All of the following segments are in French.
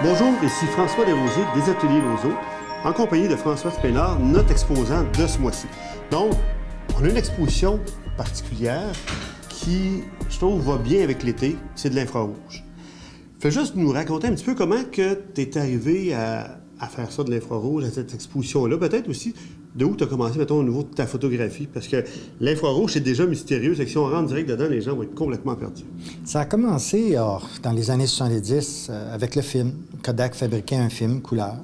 Bonjour, ici François Desrosiers des Ateliers Lozo, en compagnie de François Spénard, notre exposant de ce mois-ci. Donc, on a une exposition particulière qui, je trouve, va bien avec l'été, c'est de l'infrarouge. Fais juste nous raconter un petit peu comment que tu es arrivé à faire ça de l'infrarouge, à cette exposition-là, peut-être aussi de où tu as commencé, mettons, au niveau de ta photographie, parce que l'infrarouge, c'est déjà mystérieux, c'est que si on rentre direct dedans, les gens vont être complètement perdus. Ça a commencé dans les années 70 avec le film. Kodak fabriquait un film couleur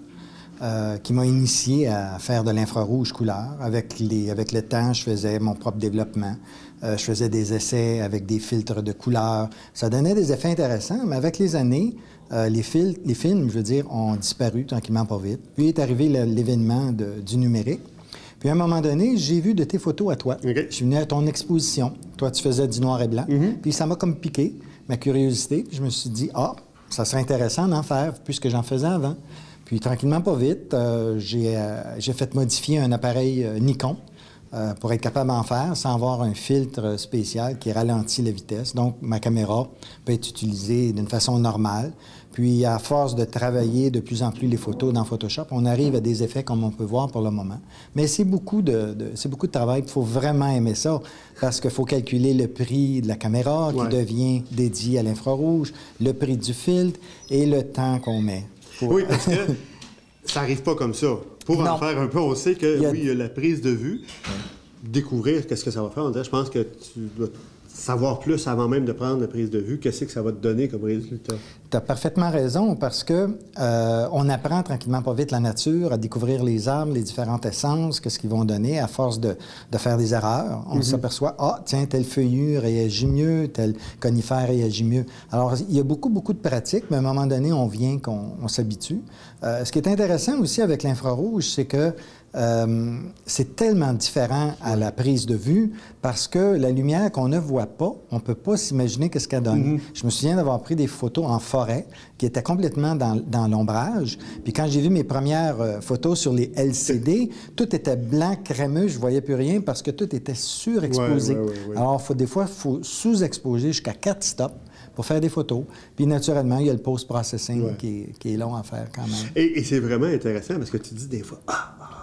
qui m'a initié à faire de l'infrarouge couleur. Avec le temps, je faisais mon propre développement. Je faisais des essais avec des filtres de couleur. Ça donnait des effets intéressants, mais avec les années, les films, je veux dire, ont disparu tranquillement pas vite. Puis est arrivé l'événement du numérique. Puis à un moment donné, j'ai vu de tes photos à toi. Okay. Je suis venu à ton exposition. Toi, tu faisais du noir et blanc. Puis ça m'a comme piqué, ma curiosité. Puis je me suis dit, ça serait intéressant d'en faire, puisque j'en faisais avant. Puis tranquillement, pas vite, j'ai fait modifier un appareil Nikon pour être capable d'en faire sans avoir un filtre spécial qui ralentit la vitesse. Donc, ma caméra peut être utilisée d'une façon normale. Puis, à force de travailler de plus en plus les photos dans Photoshop, on arrive à des effets comme on peut voir pour le moment. Mais c'est beaucoup de travail. Il faut vraiment aimer ça parce qu'il faut calculer le prix de la caméra qui devient dédié à l'infrarouge, le prix du filtre et le temps qu'on met. Oui, parce que ça n'arrive pas comme ça. Pour en faire un peu, on sait que, il y a la prise de vue. Découvrir qu'est-ce que ça va faire. On dirait, je pense que tu dois savoir plus avant même de prendre la prise de vue. Qu'est-ce que ça va te donner comme résultat? Tu as parfaitement raison parce que on apprend tranquillement pas vite la nature, à découvrir les arbres, les différentes essences, qu'est-ce qu'ils vont donner à force de faire des erreurs. On s'aperçoit, tiens, tel feuillu réagit mieux, tel conifère réagit mieux. Alors, il y a beaucoup de pratiques, mais à un moment donné, on vient qu'on s'habitue. Ce qui est intéressant aussi avec l'infrarouge, c'est que c'est tellement différent à la prise de vue parce que la lumière qu'on ne voit pas, on ne peut pas s'imaginer qu'est-ce qu'elle donne. Je me souviens d'avoir pris des photos en forêt qui étaient complètement dans l'ombrage. Puis quand j'ai vu mes premières photos sur les LCD, tout était blanc, crémeux, je voyais plus rien parce que tout était surexposé. Alors, des fois, il faut sous-exposer jusqu'à 4 stops pour faire des photos. Puis, naturellement, il y a le post-processing qui est long à faire quand même. Et c'est vraiment intéressant parce que tu dis des fois,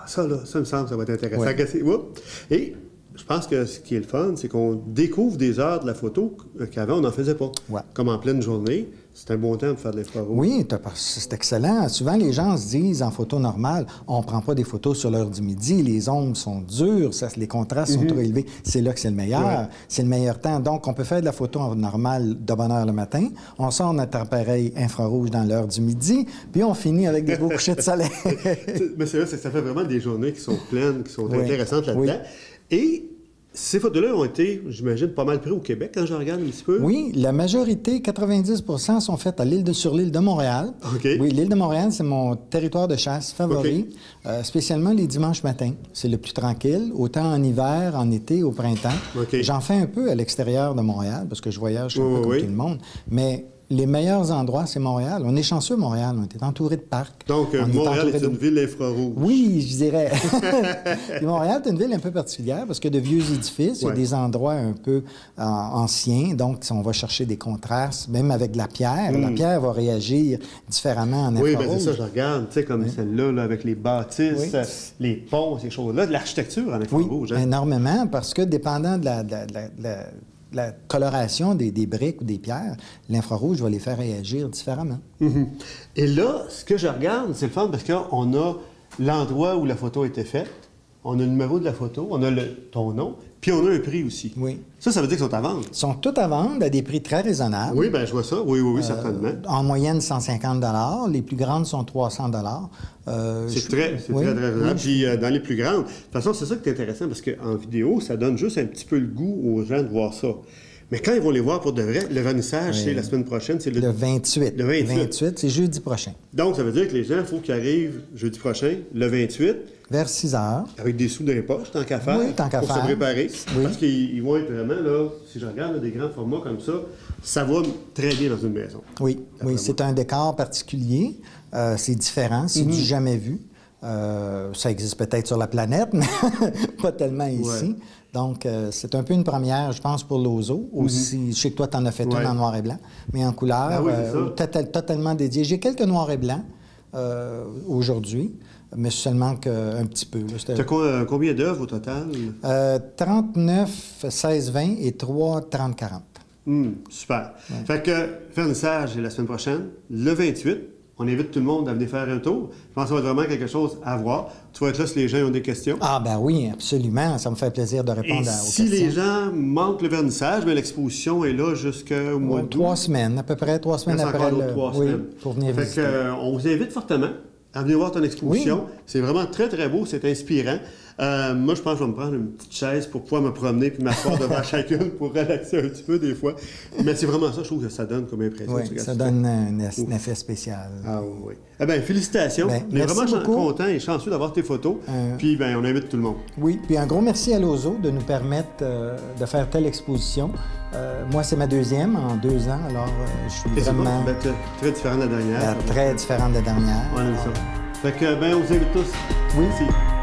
ça, là, ça me semble, ça va être intéressant. Et je pense que ce qui est le fun, c'est qu'on découvre des heures de la photo qu'avant, on n'en faisait pas. Comme en pleine journée, c'est un bon temps pour faire de l'infrarouge. Oui, c'est excellent. Souvent, les gens se disent, en photo normale, on ne prend pas des photos sur l'heure du midi, les ombres sont dures, les contrastes sont trop élevés. C'est là que c'est le meilleur. C'est le meilleur temps. Donc, on peut faire de la photo normale de bonne heure le matin, on sort notre appareil infrarouge dans l'heure du midi, puis on finit avec des beaux couchers de soleil. Mais c'est vrai, ça fait vraiment des journées qui sont pleines, qui sont intéressantes là-dedans. Et ces photos-là ont été, j'imagine, pas mal prises au Québec quand je regarde un petit peu. Oui, la majorité, 90 sont faites sur l'île de Montréal. Oui, l'île de Montréal, c'est mon territoire de chasse favori, spécialement les dimanches matins. C'est le plus tranquille, autant en hiver, en été, au printemps. J'en fais un peu à l'extérieur de Montréal, parce que je voyage un peu comme tout le monde, mais les meilleurs endroits, c'est Montréal. On est chanceux, Montréal. On est entouré de parcs. Donc, Montréal est une ville infrarouge. Oui, je dirais. Et Montréal est une ville un peu particulière parce qu'il y a de vieux édifices, il y a des endroits un peu anciens. Donc, si on va chercher des contrastes, même avec de la pierre, la pierre va réagir différemment en infrarouge. Oui, bien c'est ça, je regarde, tu sais, comme celle-là, là, avec les bâtisses, les ponts, ces choses-là, de l'architecture en infrarouge. Oui, énormément, parce que dépendant de la coloration des briques ou des pierres, l'infrarouge va les faire réagir différemment. Et là, ce que je regarde, c'est le fun parce qu'on a l'endroit où la photo a été faite, on a le numéro de la photo, on a ton nom, puis on a un prix aussi. Oui. Ça veut dire qu'ils sont à vendre? Ils sont tous à vendre à des prix très raisonnables. Oui, bien, je vois ça. Oui, certainement. En moyenne, 150 $. Les plus grandes sont 300 $. C'est très raisonnable. Puis dans les plus grandes, de toute façon, c'est ça qui est intéressant parce qu'en vidéo, ça donne juste un petit peu le goût aux gens de voir ça. Mais quand ils vont les voir pour de vrai, le vernissage, c'est la semaine prochaine, c'est le 28. Le 28, c'est jeudi prochain. Donc, ça veut dire que les gens, il faut qu'ils arrivent jeudi prochain, le 28. Vers 6 heures. Avec des sous dans les poches, tant qu'à faire. Oui, tant qu'à faire. Pour se préparer. Parce qu'ils vont être vraiment, là, si je regarde là, des grands formats comme ça va très bien dans une maison. Oui, c'est un décor particulier. C'est différent, c'est du jamais vu. Ça existe peut-être sur la planète, mais pas tellement ici. Donc, c'est un peu une première, je pense, pour l'Ozo. Aussi, je sais que toi, tu en as fait une en noir et blanc, mais en couleur, Ah oui, totalement dédié. J'ai quelques noirs et blancs aujourd'hui, mais seulement qu'un petit peu. Tu as combien d'œuvres au total? 39, 16, 20 et 3, 30, 40. Super. Ouais. Fait que vernissage est la semaine prochaine, le 28. On invite tout le monde à venir faire un tour. Je pense que ça va être vraiment quelque chose à voir. Tu vas être là si les gens ont des questions. Ah ben oui, absolument. Ça me fait plaisir de répondre aux questions. Si les gens manquent le vernissage, l'exposition est là jusqu'au mois d'août. 3 semaines, à peu près 3 semaines après. Oui, pour venir visiter. On vous invite fortement à venir voir ton exposition. Oui. C'est vraiment très, très beau. C'est inspirant. Moi, je pense que je vais me prendre une petite chaise pour pouvoir me promener puis m'asseoir devant chacune pour relaxer un petit peu des fois. Mais c'est vraiment ça, je trouve que ça donne comme impression. Oui, ça donne un effet spécial. Ah oui. Eh bien, félicitations. On est vraiment contents et chanceux d'avoir tes photos. Puis, on invite tout le monde. Oui, puis un gros merci à l'Ozo de nous permettre de faire telle exposition. Moi, c'est ma deuxième en 2 ans, alors je suis vraiment... très différente de la dernière. Très différente de la dernière. Ouais, ça. Fait que, on vous invite tous. Oui. Merci.